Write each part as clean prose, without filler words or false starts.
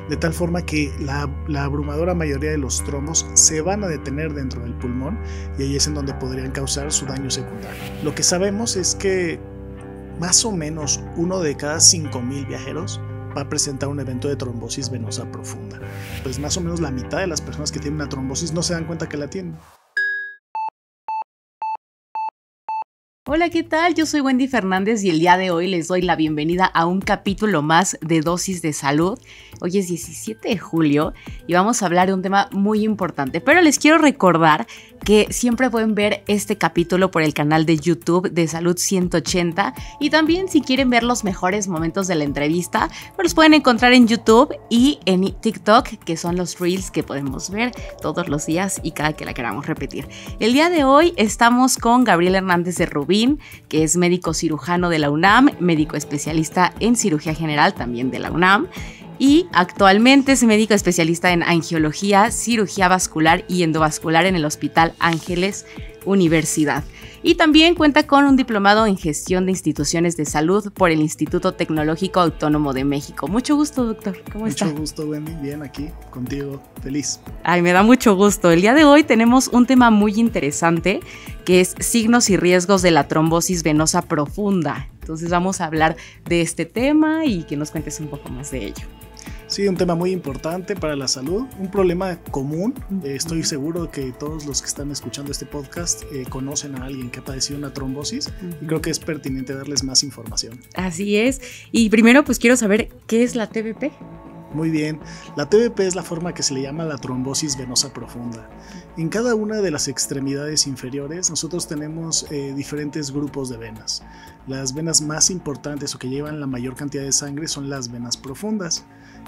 de tal forma que la abrumadora mayoría de los trombos se van a detener dentro del pulmón y ahí es en donde podrían causar su daño secundario. Lo que sabemos es que más o menos 1 de cada 5,000 viajeros va a presentar un evento de trombosis venosa profunda. Pues más o menos la mitad de las personas que tienen una trombosis no se dan cuenta que la tienen. Hola, ¿qué tal? Yo soy Wendy Fernández y el día de hoy les doy la bienvenida a un capítulo más de Dosis de Salud. Hoy es 17 de julio y vamos a hablar de un tema muy importante, pero les quiero recordar que siempre pueden ver este capítulo por el canal de YouTube de Salud 180 y también si quieren ver los mejores momentos de la entrevista, pues los pueden encontrar en YouTube y en TikTok, que son los Reels que podemos ver todos los días y cada que la queramos repetir. El día de hoy estamos con Gabriel Hernández de Rubín, que es médico cirujano de la UNAM, médico especialista en cirugía general también de la UNAM, y actualmente es médico especialista en angiología, cirugía vascular y endovascular en el Hospital Ángeles Universidad. Y también cuenta con un diplomado en gestión de instituciones de salud por el Instituto Tecnológico Autónomo de México. Mucho gusto, doctor. ¿Cómo está? Mucho gusto, Wendy. Bien, aquí contigo. Feliz. Ay, me da mucho gusto. El día de hoy tenemos un tema muy interesante que es signos y riesgos de la trombosis venosa profunda. Entonces vamos a hablar de este tema y que nos cuentes un poco más de ello. Sí, un tema muy importante para la salud, un problema común. Estoy seguro que todos los que están escuchando este podcast conocen a alguien que ha padecido una trombosis y creo que es pertinente darles más información. Así es. Y primero pues quiero saber qué es la TBP. Muy bien, la TBP es la forma que se le llama la trombosis venosa profunda. En cada una de las extremidades inferiores nosotros tenemos diferentes grupos de venas. Las venas más importantes o que llevan la mayor cantidad de sangre son las venas profundas.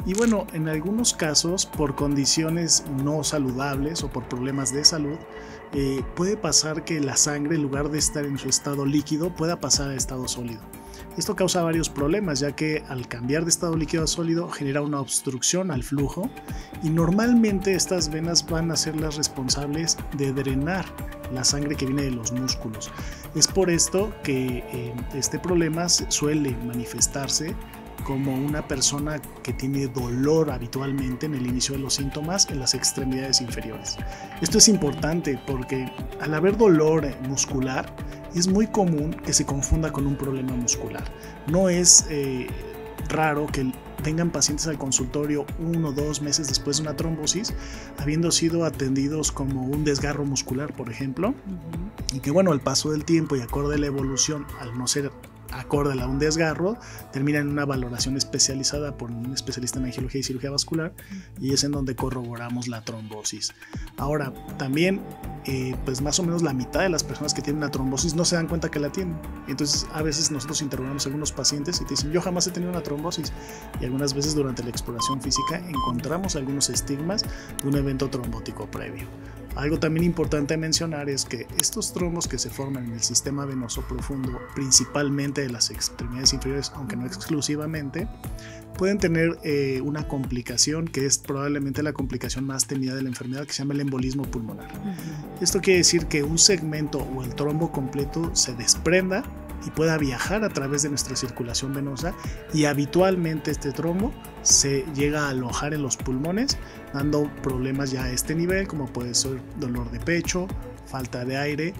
Y bueno, en algunos casos, por condiciones no saludables o por problemas de salud, puede pasar que la sangre, en lugar de estar en su estado líquido, pueda pasar a estado sólido. Esto causa varios problemas, ya que al cambiar de estado líquido a sólido genera una obstrucción al flujo y normalmente estas venas van a ser las responsables de drenar la sangre que viene de los músculos. Es por esto que este problema suele manifestarse como una persona que tiene dolor habitualmente en el inicio de los síntomas en las extremidades inferiores. Esto es importante porque al haber dolor muscular es muy común que se confunda con un problema muscular. No es raro que vengan pacientes al consultorio 1 o 2 meses después de una trombosis, habiendo sido atendidos como un desgarro muscular, por ejemplo, y que bueno, al paso del tiempo y acorde a la evolución, al no ser acorde a un desgarro, termina en una valoración especializada por un especialista en angiología y cirugía vascular y es en donde corroboramos la trombosis. Ahora, también pues más o menos la mitad de las personas que tienen una trombosis no se dan cuenta que la tienen. Entonces a veces nosotros interrogamos a algunos pacientes y te dicen, yo jamás he tenido una trombosis, y algunas veces durante la exploración física encontramos algunos estigmas de un evento trombótico previo. Algo también importante mencionar es que estos trombos que se forman en el sistema venoso profundo, principalmente de las extremidades inferiores, aunque no exclusivamente, pueden tener una complicación que es probablemente la complicación más temida de la enfermedad, que se llama el embolismo pulmonar. Esto quiere decir que un segmento o el trombo completo se desprenda y pueda viajar a través de nuestra circulación venosa y habitualmente este trombo se llega a alojar en los pulmones, dando problemas ya a este nivel, como puede ser dolor de pecho, falta de aire,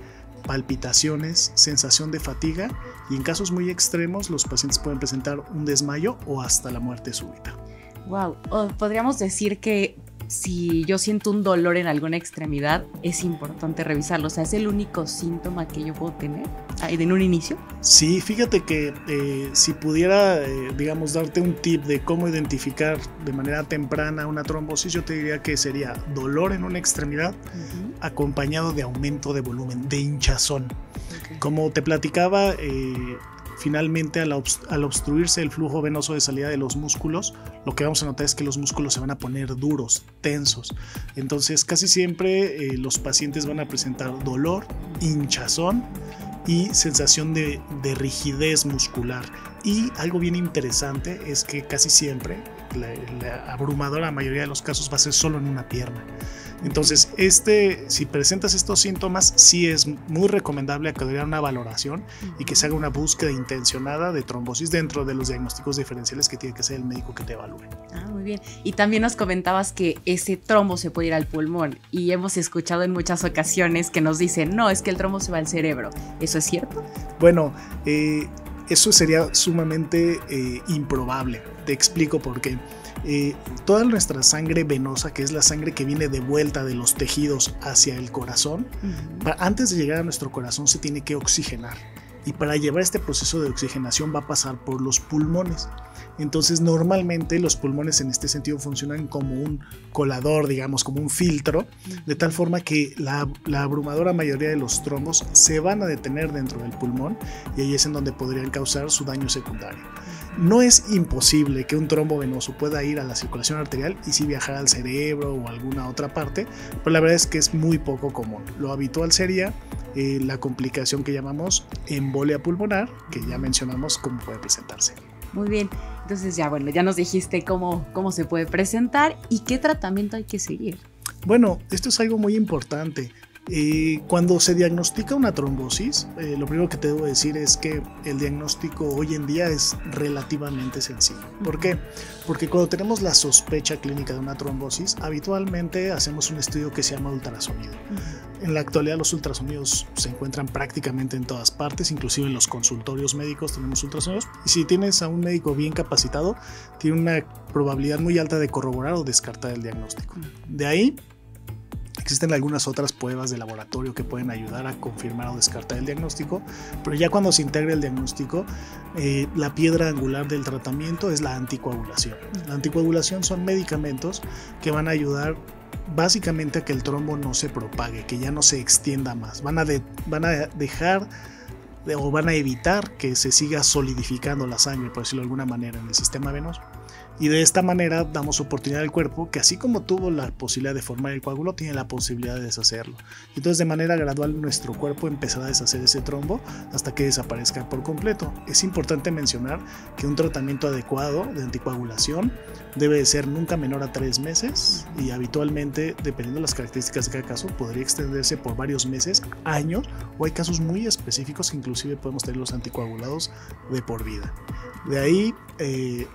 palpitaciones, sensación de fatiga y en casos muy extremos los pacientes pueden presentar un desmayo o hasta la muerte súbita. Wow, podríamos decir que si yo siento un dolor en alguna extremidad, es importante revisarlo. O sea, ¿es el único síntoma que yo puedo tener en un inicio? Sí, fíjate que si pudiera, digamos, darte un tip de cómo identificar de manera temprana una trombosis, yo te diría que sería dolor en una extremidad acompañado de aumento de volumen, de hinchazón. Como te platicaba, finalmente al obstruirse el flujo venoso de salida de los músculos, lo que vamos a notar es que los músculos se van a poner duros, tensos. Entonces casi siempre los pacientes van a presentar dolor, hinchazón y sensación de rigidez muscular. Y algo bien interesante es que casi siempre la abrumadora mayoría de los casos va a ser solo en una pierna. Entonces, si presentas estos síntomas, sí es muy recomendable acudir a una valoración y que se haga una búsqueda intencionada de trombosis dentro de los diagnósticos diferenciales que tiene que ser el médico que te evalúe. Muy bien. Y también nos comentabas que ese trombo se puede ir al pulmón, y hemos escuchado en muchas ocasiones que nos dicen, no, es que el trombo se va al cerebro. ¿Eso es cierto? Bueno, eso sería sumamente improbable. Te explico por qué. Toda nuestra sangre venosa, que es la sangre que viene de vuelta de los tejidos hacia el corazón, antes de llegar a nuestro corazón se tiene que oxigenar. Y para llevar este proceso de oxigenación va a pasar por los pulmones. Entonces, normalmente los pulmones en este sentido funcionan como un colador, digamos, como un filtro, de tal forma que la abrumadora mayoría de los trombos se van a detener dentro del pulmón, y ahí es en donde podrían causar su daño secundario. No es imposible que un trombo venoso pueda ir a la circulación arterial y sí viajar al cerebro o a alguna otra parte, pero la verdad es que es muy poco común. Lo habitual sería la complicación que llamamos embolia pulmonar, que ya mencionamos cómo puede presentarse. Muy bien, entonces ya nos dijiste cómo se puede presentar y qué tratamiento hay que seguir. Bueno, esto es algo muy importante. Cuando se diagnostica una trombosis, lo primero que te debo decir es que el diagnóstico hoy en día es relativamente sencillo. ¿Por qué? Porque cuando tenemos la sospecha clínica de una trombosis, habitualmente hacemos un estudio que se llama ultrasonido. En la actualidad los ultrasonidos se encuentran prácticamente en todas partes, inclusive en los consultorios médicos tenemos ultrasonidos, y si tienes a un médico bien capacitado, tiene una probabilidad muy alta de corroborar o descartar el diagnóstico. De ahí existen algunas otras pruebas de laboratorio que pueden ayudar a confirmar o descartar el diagnóstico, pero ya cuando se integra el diagnóstico, la piedra angular del tratamiento es la anticoagulación. La anticoagulación son medicamentos que van a ayudar básicamente a que el trombo no se propague, que ya no se extienda más. Van a dejar o van a evitar que se siga solidificando la sangre, por decirlo de alguna manera, en el sistema venoso. Y de esta manera damos oportunidad al cuerpo que, así como tuvo la posibilidad de formar el coágulo, tiene la posibilidad de deshacerlo. Entonces, de manera gradual nuestro cuerpo empezará a deshacer ese trombo hasta que desaparezca por completo. Es importante mencionar que un tratamiento adecuado de anticoagulación debe de ser nunca menor a 3 meses, y habitualmente, dependiendo de las características de cada caso, podría extenderse por varios meses, años, o hay casos muy específicos que inclusive podemos tener los anticoagulados de por vida. De ahí,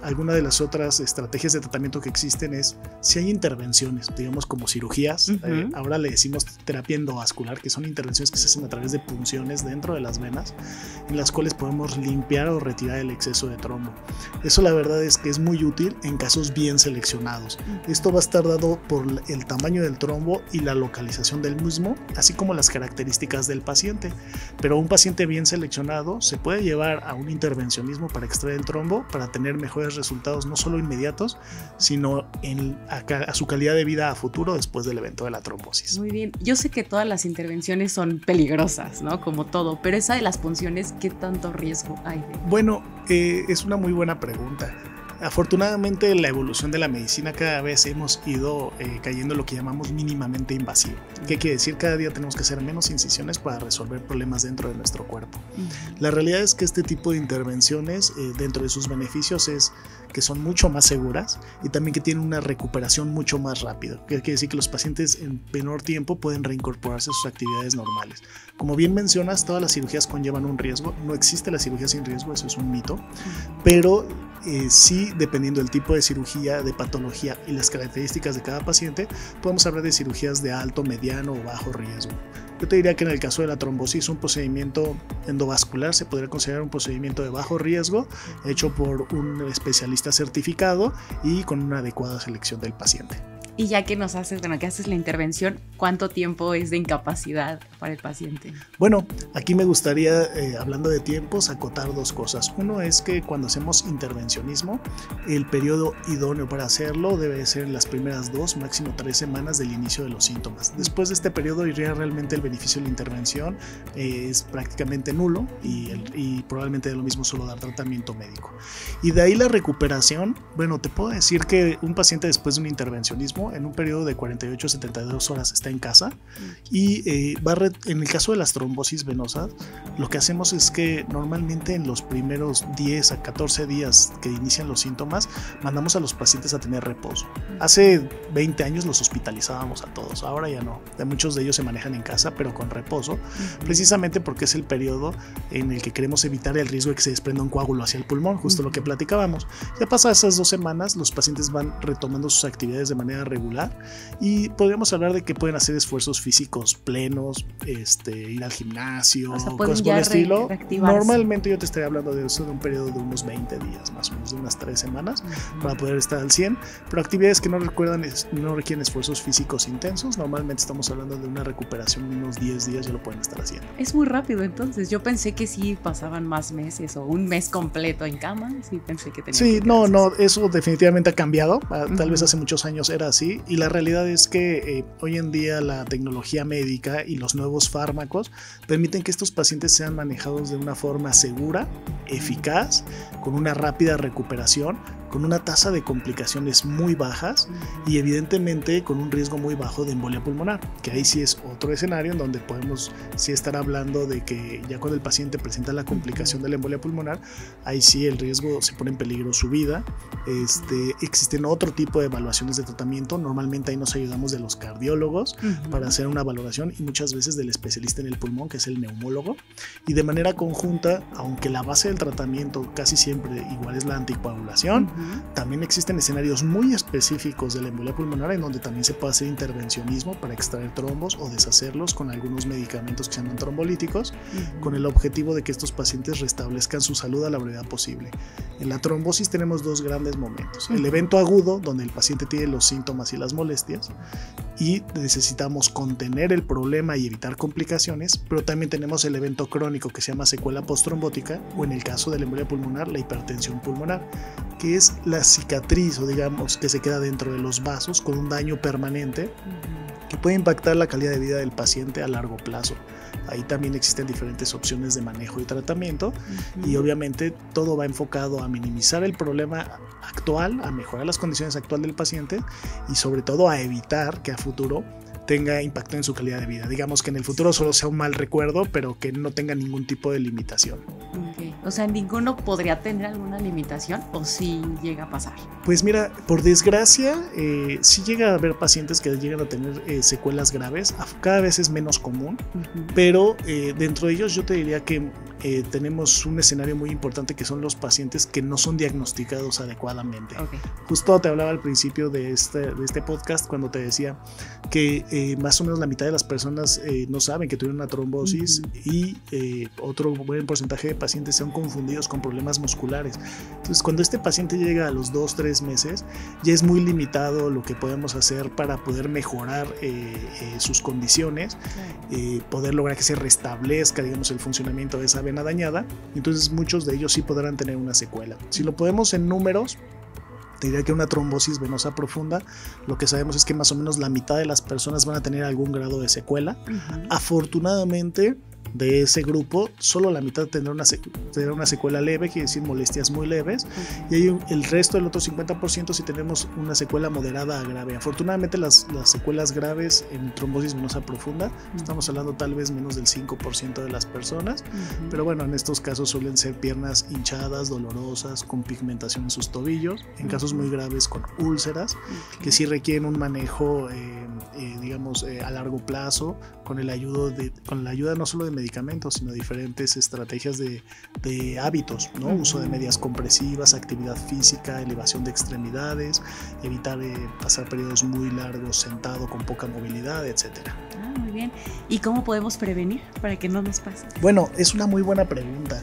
alguna de las otras estrategias de tratamiento que existen es si hay intervenciones, digamos como cirugías. Ahora le decimos terapia endovascular, que son intervenciones que se hacen a través de punciones dentro de las venas, en las cuales podemos limpiar o retirar el exceso de trombo. Eso, la verdad, es que es muy útil en casos bien seleccionados. Esto va a estar dado por el tamaño del trombo y la localización del mismo, así como las características del paciente. Pero un paciente bien seleccionado se puede llevar a un intervencionismo para extraer el trombo, para tener mejores resultados, no solo inmediatos, sino a su calidad de vida a futuro después del evento de la trombosis. Muy bien, yo sé que todas las intervenciones son peligrosas, ¿no? Como todo, pero esa de las punciones, ¿qué tanto riesgo hay? Bueno, es una muy buena pregunta. Afortunadamente, la evolución de la medicina, cada vez hemos ido cayendo en lo que llamamos mínimamente invasivo. ¿Qué quiere decir? Cada día tenemos que hacer menos incisiones para resolver problemas dentro de nuestro cuerpo. La realidad es que este tipo de intervenciones, dentro de sus beneficios, es que son mucho más seguras y también que tienen una recuperación mucho más rápida. ¿Qué quiere decir? Que los pacientes en menor tiempo pueden reincorporarse a sus actividades normales. Como bien mencionas, todas las cirugías conllevan un riesgo. No existe la cirugía sin riesgo, eso es un mito, pero sí, dependiendo del tipo de cirugía, de patología y las características de cada paciente, podemos hablar de cirugías de alto, mediano o bajo riesgo. Yo te diría que en el caso de la trombosis, un procedimiento endovascular se podría considerar un procedimiento de bajo riesgo, hecho por un especialista certificado y con una adecuada selección del paciente. Y ya que que haces la intervención, ¿cuánto tiempo es de incapacidad para el paciente? Bueno, aquí me gustaría, hablando de tiempos, acotar 2 cosas. Uno es que cuando hacemos intervencionismo, el periodo idóneo para hacerlo debe ser en las primeras 2, máximo 3 semanas del inicio de los síntomas. Después de este periodo iría realmente el beneficio de la intervención, es prácticamente nulo y probablemente de lo mismo solo dar tratamiento médico. Y de ahí la recuperación, bueno, te puedo decir que un paciente después de un intervencionismo enfermo en un periodo de 48 a 72 horas está en casa y en el caso de las trombosis venosas, lo que hacemos es que normalmente en los primeros 10 a 14 días que inician los síntomas, mandamos a los pacientes a tener reposo. Hace 20 años los hospitalizábamos a todos, ahora ya no. Muchos de ellos se manejan en casa, pero con reposo, precisamente porque es el periodo en el que queremos evitar el riesgo de que se desprenda un coágulo hacia el pulmón, justo lo que platicábamos. Ya pasadas esas 2 semanas, los pacientes van retomando sus actividades de manera regular y podríamos hablar de que pueden hacer esfuerzos físicos plenos, ir al gimnasio, cosas por el estilo. Normalmente yo te estaría hablando de eso de un periodo de unos 20 días, más o menos de unas 3 semanas, para poder estar al 100, pero actividades que no requieren esfuerzos físicos intensos, normalmente estamos hablando de una recuperación de unos 10 días, ya lo pueden estar haciendo. Es muy rápido entonces, yo pensé que sí pasaban más meses o un mes completo en cama, sí pensé que tenía. Sí, no, eso definitivamente ha cambiado, tal vez hace muchos años era así, y la realidad es que hoy en día la tecnología médica y los nuevos fármacos permiten que estos pacientes sean manejados de una forma segura, eficaz, con una rápida recuperación, con una tasa de complicaciones muy bajas y evidentemente con un riesgo muy bajo de embolia pulmonar, que ahí sí es otro escenario en donde podemos sí estar hablando de que ya cuando el paciente presenta la complicación de la embolia pulmonar, ahí sí el riesgo se pone en peligro su vida. Existen otro tipo de evaluaciones de tratamiento, normalmente ahí nos ayudamos de los cardiólogos para hacer una valoración y muchas veces del especialista en el pulmón, que es el neumólogo, y de manera conjunta, aunque la base del tratamiento casi siempre igual es la anticoagulación, también existen escenarios muy específicos de la embolia pulmonar en donde también se puede hacer intervencionismo para extraer trombos o deshacerlos con algunos medicamentos que se llaman trombolíticos, con el objetivo de que estos pacientes restablezcan su salud a la brevedad posible. En la trombosis tenemos 2 grandes momentos: el evento agudo, donde el paciente tiene los síntomas y las molestias y necesitamos contener el problema y evitar complicaciones, pero también tenemos el evento crónico que se llama secuela postrombótica, o en el caso de la embolia pulmonar, la hipertensión pulmonar, que es la cicatriz, o digamos que se queda dentro de los vasos con un daño permanente que puede impactar la calidad de vida del paciente a largo plazo. Ahí también existen diferentes opciones de manejo y tratamiento y obviamente todo va enfocado a minimizar el problema actual, a mejorar las condiciones actuales del paciente y sobre todo a evitar que a futuro tenga impacto en su calidad de vida. Digamos que en el futuro solo sea un mal recuerdo, pero que no tenga ningún tipo de limitación. Okay. O sea, ¿ninguno podría tener alguna limitación o sí llega a pasar? Pues mira, por desgracia, sí llega a haber pacientes que llegan a tener secuelas graves. Cada vez es menos común, pero dentro de ellos yo te diría que tenemos un escenario muy importante que son los pacientes que no son diagnosticados adecuadamente. Okay. Justo te hablaba al principio de este podcast cuando te decía que más o menos la mitad de las personas no saben que tuvieron una trombosis y otro buen porcentaje de pacientes son confundidos con problemas musculares. Entonces, cuando este paciente llega a los 2-3 meses, ya es muy limitado lo que podemos hacer para poder mejorar sus condiciones, poder lograr que se restablezca, digamos, el funcionamiento de esa vena dañada. Entonces, muchos de ellos sí podrán tener una secuela. Si lo podemos en números, te diría que una trombosis venosa profunda, lo que sabemos es que más o menos la mitad de las personas van a tener algún grado de secuela. Afortunadamente, de ese grupo, solo la mitad tendrá una secuela leve, quiere decir molestias muy leves, y hay el resto del otro 50% si tenemos una secuela moderada a grave. Afortunadamente las secuelas graves en trombosis venosa profunda, estamos hablando tal vez menos del 5% de las personas, pero bueno, en estos casos suelen ser piernas hinchadas, dolorosas, con pigmentación en sus tobillos, en casos muy graves con úlceras, que sí requieren un manejo digamos a largo plazo, con la ayuda no solo de medicamentos, sino diferentes estrategias de hábitos, ¿no? Uso de medias compresivas, actividad física, elevación de extremidades, evitar pasar periodos muy largos sentado con poca movilidad, etcétera. Muy bien. ¿Y cómo podemos prevenir para que no nos pase? Bueno, es una muy buena pregunta.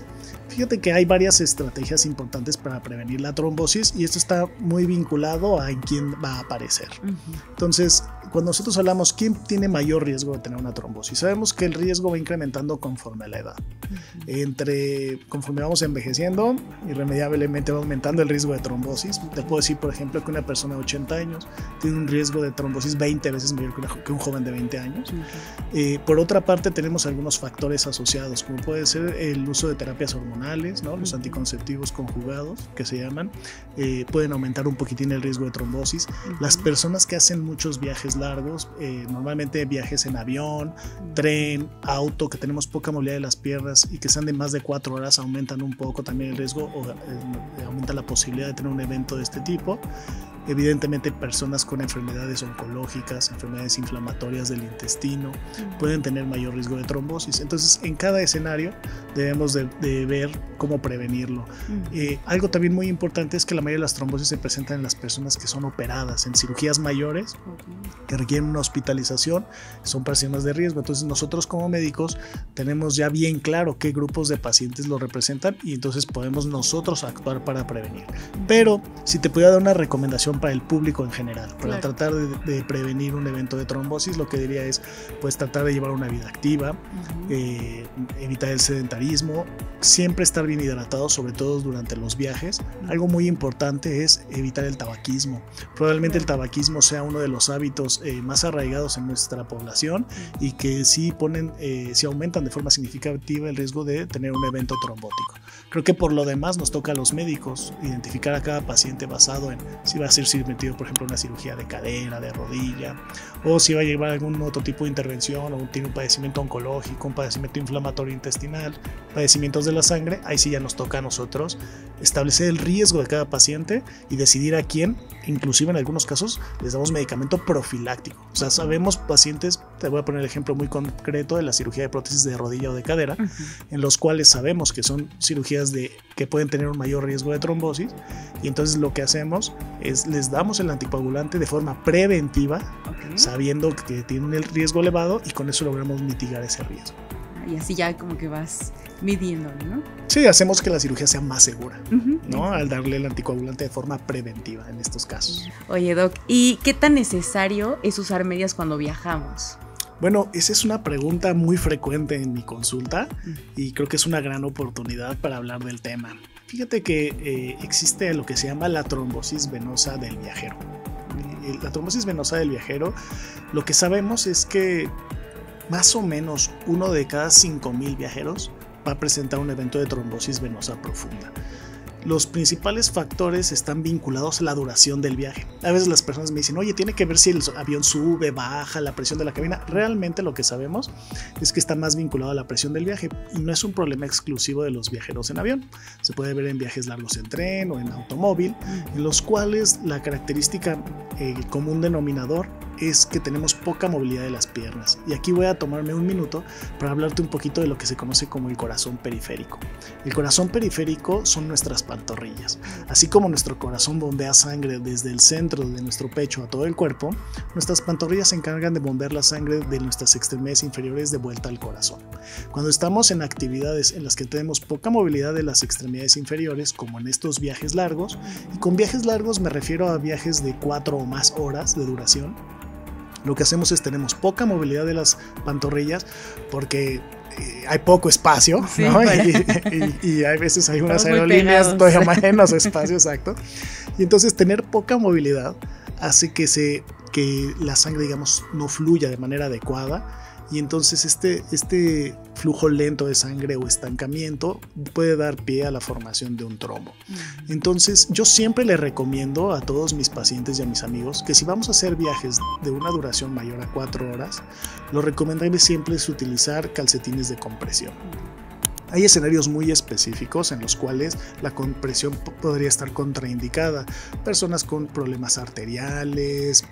Fíjate que hay varias estrategias importantes para prevenir la trombosis y esto está muy vinculado a en quién va a aparecer. Entonces, cuando nosotros hablamos quién tiene mayor riesgo de tener una trombosis, sabemos que el riesgo va incrementando conforme a la edad. Conforme vamos envejeciendo, irremediablemente va aumentando el riesgo de trombosis. Te puedo decir, por ejemplo, que una persona de 80 años tiene un riesgo de trombosis 20 veces mayor que un joven de 20 años. Por otra parte, tenemos algunos factores asociados, como puede ser el uso de terapias hormonales, hormonales, ¿no? Los anticonceptivos conjugados, que se llaman, pueden aumentar un poquitín el riesgo de trombosis. Las personas que hacen muchos viajes largos, normalmente viajes en avión, tren, auto, que tenemos poca movilidad de las piernas y que sean de más de 4 horas, aumentan un poco también el riesgo o aumenta la posibilidad de tener un evento de este tipo. Evidentemente, personas con enfermedades oncológicas, enfermedades inflamatorias del intestino, pueden tener mayor riesgo de trombosis. Entonces, en cada escenario debemos de ver cómo prevenirlo. Algo también muy importante es que la mayoría de las trombosis se presentan en las personas que son operadas, en cirugías mayores, que requieren una hospitalización, son personas de riesgo. Entonces, nosotros como médicos tenemos ya bien claro qué grupos de pacientes lo representan y entonces podemos nosotros actuar para prevenir. Pero, si te pudiera dar una recomendación para el público en general, para tratar de prevenir un evento de trombosis, lo que diría es pues tratar de llevar una vida activa, evitar el sedentarismo, siempre estar bien hidratado, sobre todo durante los viajes. Algo muy importante es evitar el tabaquismo. Probablemente el tabaquismo sea uno de los hábitos más arraigados en nuestra población y que sí aumentan de forma significativa el riesgo de tener un evento trombótico. Creo que por lo demás nos toca a los médicos identificar a cada paciente basado en si va a ser sometido, por ejemplo, a una cirugía de cadera, de rodilla, o si va a llevar algún otro tipo de intervención, o tiene un padecimiento oncológico, un padecimiento inflamatorio intestinal, padecimientos de la sangre. Ahí sí ya nos toca a nosotros establecer el riesgo de cada paciente y decidir a quién, inclusive en algunos casos, les damos medicamento profiláctico. O sea, sabemos pacientes, te voy a poner el ejemplo muy concreto de la cirugía de prótesis de rodilla o de cadera, en los cuales sabemos que son cirugías que pueden tener un mayor riesgo de trombosis, y entonces lo que hacemos es les damos el anticoagulante de forma preventiva, sabiendo que tienen el riesgo elevado, y con eso logramos mitigar ese riesgo. Y así ya como que vas midiendo, ¿no? Sí, hacemos que la cirugía sea más segura, ¿no? Al darle el anticoagulante de forma preventiva en estos casos. Oye, Doc, ¿y qué tan necesario es usar medias cuando viajamos? Bueno, esa es una pregunta muy frecuente en mi consulta y creo que es una gran oportunidad para hablar del tema. Fíjate que existe lo que se llama la trombosis venosa del viajero. La trombosis venosa del viajero, lo que sabemos es que más o menos 1 de cada 5,000 viajeros va a presentar un evento de trombosis venosa profunda. Los principales factores están vinculados a la duración del viaje. A veces las personas me dicen, oye, tiene que ver si el avión sube, baja, la presión de la cabina. Realmente lo que sabemos es que está más vinculado a la presión del viaje y no es un problema exclusivo de los viajeros en avión. Se puede ver en viajes largos en tren o en automóvil, en los cuales la característica, el común denominador, es que tenemos poca movilidad de las piernas. Y aquí voy a tomarme un minuto para hablarte un poquito de lo que se conoce como el corazón periférico. El corazón periférico son nuestras pantorrillas. Así como nuestro corazón bombea sangre desde el centro de nuestro pecho a todo el cuerpo, nuestras pantorrillas se encargan de bombear la sangre de nuestras extremidades inferiores de vuelta al corazón. Cuando estamos en actividades en las que tenemos poca movilidad de las extremidades inferiores, como en estos viajes largos, y con viajes largos me refiero a viajes de 4 o más horas de duración, lo que hacemos es tenemos poca movilidad de las pantorrillas porque hay poco espacio, sí, ¿no? Y hay veces hay unas aerolíneas todavía menos espacio, exacto. Y entonces tener poca movilidad hace que la sangre, digamos, no fluya de manera adecuada. Y entonces este flujo lento de sangre o estancamiento puede dar pie a la formación de un trombo. Entonces yo siempre le recomiendo a todos mis pacientes y a mis amigos que si vamos a hacer viajes de una duración mayor a 4 horas, lo recomendable siempre es utilizar calcetines de compresión. Hay escenarios muy específicos en los cuales la compresión podría estar contraindicada. Personas con problemas arteriales,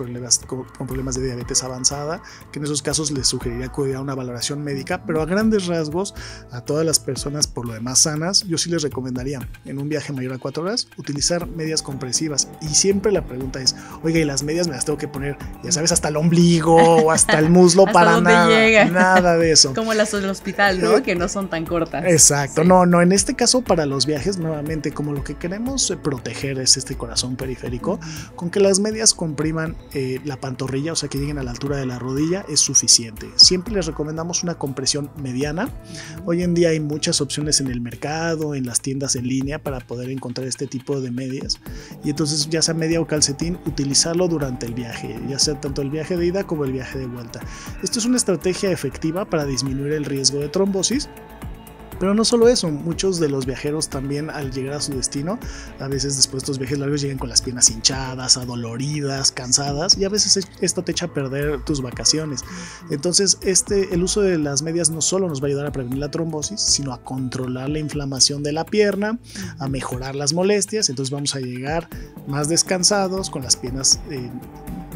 con problemas de diabetes avanzada, que en esos casos les sugeriría acudir a una valoración médica, pero a grandes rasgos, a todas las personas por lo demás sanas, yo sí les recomendaría en un viaje mayor a 4 horas utilizar medias compresivas. Y siempre la pregunta es, oiga, ¿y las medias me las tengo que poner, ya sabes, hasta el ombligo o hasta el muslo? Para nada, llega. Nada de eso. Como las del hospital, ¿no? Que no son tan cortas. Exacto, sí. No, en este caso para los viajes, nuevamente, como lo que queremos proteger es este corazón periférico, con que las medias compriman la pantorrilla, o sea que lleguen a la altura de la rodilla, es suficiente. Siempre les recomendamos una compresión mediana. Hoy en día hay muchas opciones en el mercado, en las tiendas en línea para poder encontrar este tipo de medias, y entonces ya sea media o calcetín, utilizarlo durante el viaje, ya sea tanto el viaje de ida como el viaje de vuelta. Esto es una estrategia efectiva para disminuir el riesgo de trombosis. Pero no solo eso, muchos de los viajeros también al llegar a su destino, a veces después de estos viajes largos llegan con las piernas hinchadas, adoloridas, cansadas, y a veces esto te echa a perder tus vacaciones. Entonces el uso de las medias no solo nos va a ayudar a prevenir la trombosis, sino a controlar la inflamación de la pierna, a mejorar las molestias. Entonces vamos a llegar más descansados, con las piernas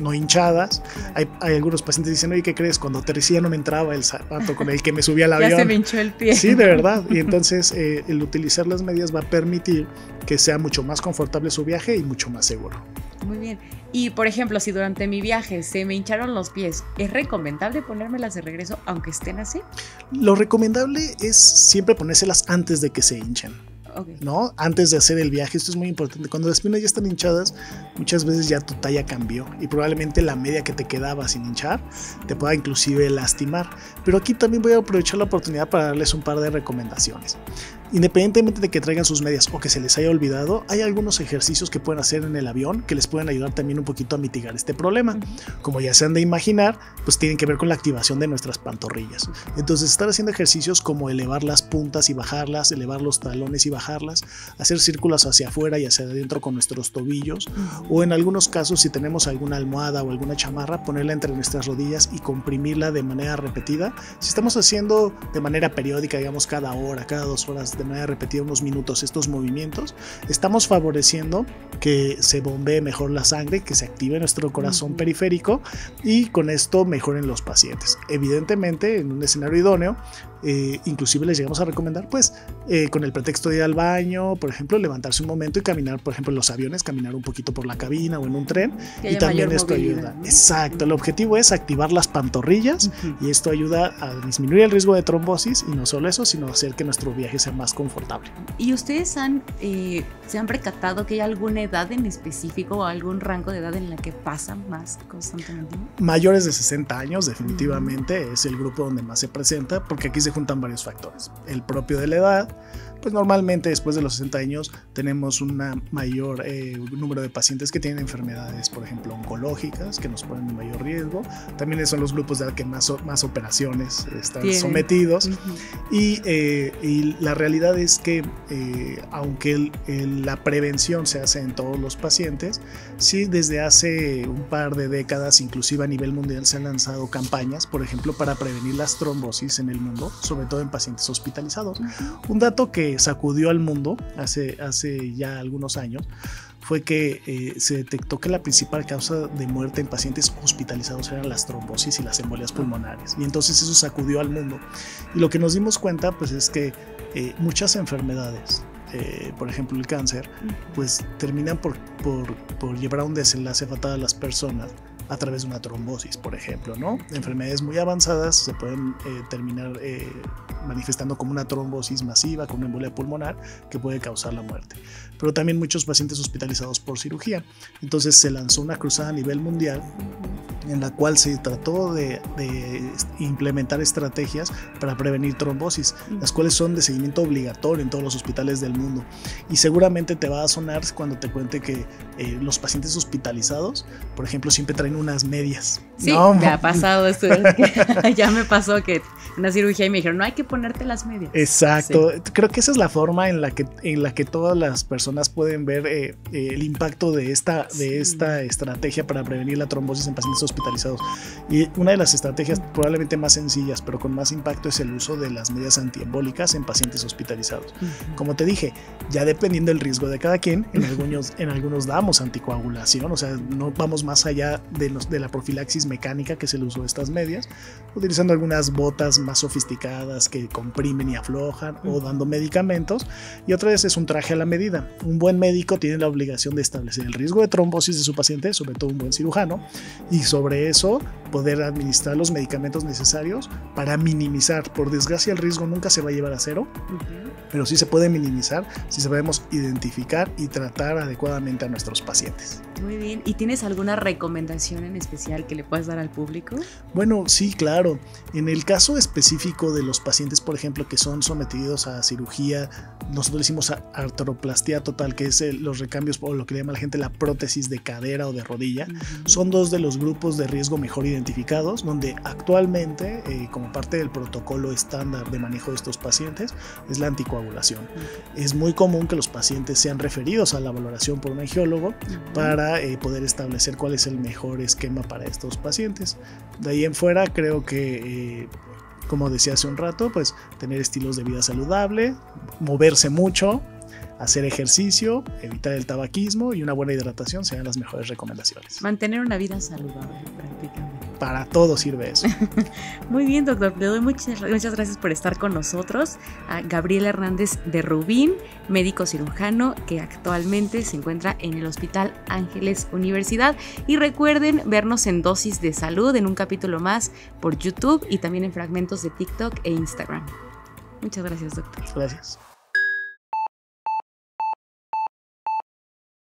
no hinchadas. Hay algunos pacientes que dicen, oye, ¿qué crees? Cuando aterricé no me entraba el zapato con el que me subía al avión. Ya se me hinchó el pie. Sí, de verdad. Y entonces el utilizar las medias va a permitir que sea mucho más confortable su viaje y mucho más seguro. Muy bien. Y por ejemplo, si durante mi viaje se me hincharon los pies, ¿es recomendable ponérmelas de regreso aunque estén así? Lo recomendable es siempre ponérselas antes de que se hinchen. Okay. ¿No? Antes de hacer el viaje, esto es muy importante. Cuando las piernas ya están hinchadas, muchas veces ya tu talla cambió y probablemente la media que te quedaba sin hinchar te pueda inclusive lastimar. Pero aquí también voy a aprovechar la oportunidad para darles un par de recomendaciones. Independientemente de que traigan sus medias o que se les haya olvidado, hay algunos ejercicios que pueden hacer en el avión que les pueden ayudar también un poquito a mitigar este problema. Como ya se han de imaginar, pues tienen que ver con la activación de nuestras pantorrillas. Entonces estar haciendo ejercicios como elevar las puntas y bajarlas, elevar los talones y bajarlas, hacer círculos hacia afuera y hacia adentro con nuestros tobillos, o en algunos casos si tenemos alguna almohada o alguna chamarra, ponerla entre nuestras rodillas y comprimirla de manera repetida. Si estamos haciendo de manera periódica, digamos cada hora, cada 2 horas, de manera repetida unos minutos estos movimientos, estamos favoreciendo que se bombee mejor la sangre, que se active nuestro corazón periférico y con esto mejoren los pacientes. Evidentemente, en un escenario idóneo, inclusive les llegamos a recomendar pues con el pretexto de ir al baño, por ejemplo, levantarse un momento y caminar, por ejemplo en los aviones, caminar un poquito por la cabina o en un tren, y también esto ayuda. Exacto, el objetivo es activar las pantorrillas y esto ayuda a disminuir el riesgo de trombosis, y no solo eso, sino hacer que nuestro viaje sea más confortable. ¿Y ustedes se han percatado que hay alguna edad en específico o algún rango de edad en la que pasan más constantemente? Mayores de 60 años definitivamente es el grupo donde más se presenta, porque aquí se juntan varios factores. El propio de la edad, pues normalmente después de los 60 años tenemos un mayor número de pacientes que tienen enfermedades, por ejemplo, oncológicas, que nos ponen en mayor riesgo. También son los grupos de edad que más operaciones están sometidos. Y la realidad es que aunque la prevención se hace en todos los pacientes, sí desde hace un par de décadas, inclusive a nivel mundial, se han lanzado campañas, por ejemplo, para prevenir las trombosis en el mundo, sobre todo en pacientes hospitalizados. Un dato que sacudió al mundo hace ya algunos años fue que se detectó que la principal causa de muerte en pacientes hospitalizados eran las trombosis y las embolias pulmonares, y entonces eso sacudió al mundo. Y lo que nos dimos cuenta pues es que muchas enfermedades, por ejemplo el cáncer, pues terminan por llevar a un desenlace fatal a las personas a través de una trombosis, por ejemplo, ¿no? Enfermedades muy avanzadas se pueden terminar manifestando como una trombosis masiva, como una embolia pulmonar que puede causar la muerte. Pero también muchos pacientes hospitalizados por cirugía. Entonces se lanzó una cruzada a nivel mundial en la cual se trató de implementar estrategias para prevenir trombosis, las cuales son de seguimiento obligatorio en todos los hospitales del mundo. Y seguramente te va a sonar cuando te cuente que los pacientes hospitalizados, por ejemplo, siempre traen unas medias. Sí, ¿no? me ha pasado esto. Ya me pasó que una cirugía y me dijeron, no hay que ponerte las medias. Exacto. Sí. Creo que esa es la forma en la que todas las personas pueden ver el impacto de esta estrategia para prevenir la trombosis en pacientes hospitalizados. Y una de las estrategias probablemente más sencillas, pero con más impacto, es el uso de las medias antiembólicas en pacientes hospitalizados. Como te dije, ya dependiendo del riesgo de cada quien, en algunos damos anticoagulación, o sea, no vamos más allá de la profilaxis mecánica, que es el uso de estas medias, utilizando algunas botas más sofisticadas que comprimen y aflojan, o dando medicamentos. Y otra vez es un traje a la medida. Un buen médico tiene la obligación de establecer el riesgo de trombosis de su paciente, sobre todo un buen cirujano, y sobre eso poder administrar los medicamentos necesarios para minimizar. Por desgracia, el riesgo nunca se va a llevar a cero, pero sí se puede minimizar si sabemos identificar y tratar adecuadamente a nuestros pacientes. Muy bien. ¿Y tienes alguna recomendación en especial que le puedas dar al público? Bueno, sí, claro. En el caso específico de los pacientes, por ejemplo, que son sometidos a cirugía, nosotros decimos artroplastia total, que es los recambios, o lo que le llama la gente la prótesis de cadera o de rodilla. Son dos de los grupos de riesgo mejor identificados identificados, donde actualmente, como parte del protocolo estándar de manejo de estos pacientes, es la anticoagulación. Es muy común que los pacientes sean referidos a la valoración por un angiólogo para poder establecer cuál es el mejor esquema para estos pacientes. De ahí en fuera, creo que como decía hace un rato, pues tener estilos de vida saludable, moverse mucho, hacer ejercicio, evitar el tabaquismo y una buena hidratación serían las mejores recomendaciones. Mantener una vida saludable, prácticamente. Para todo sirve eso. Muy bien, doctor. Le doy muchas gracias por estar con nosotros. A Gabriel Hernández de Rubín, médico cirujano que actualmente se encuentra en el Hospital Ángeles Universidad. Y recuerden vernos en Dosis de Salud en un capítulo más por YouTube y también en fragmentos de TikTok e Instagram. Muchas gracias, doctor. Gracias.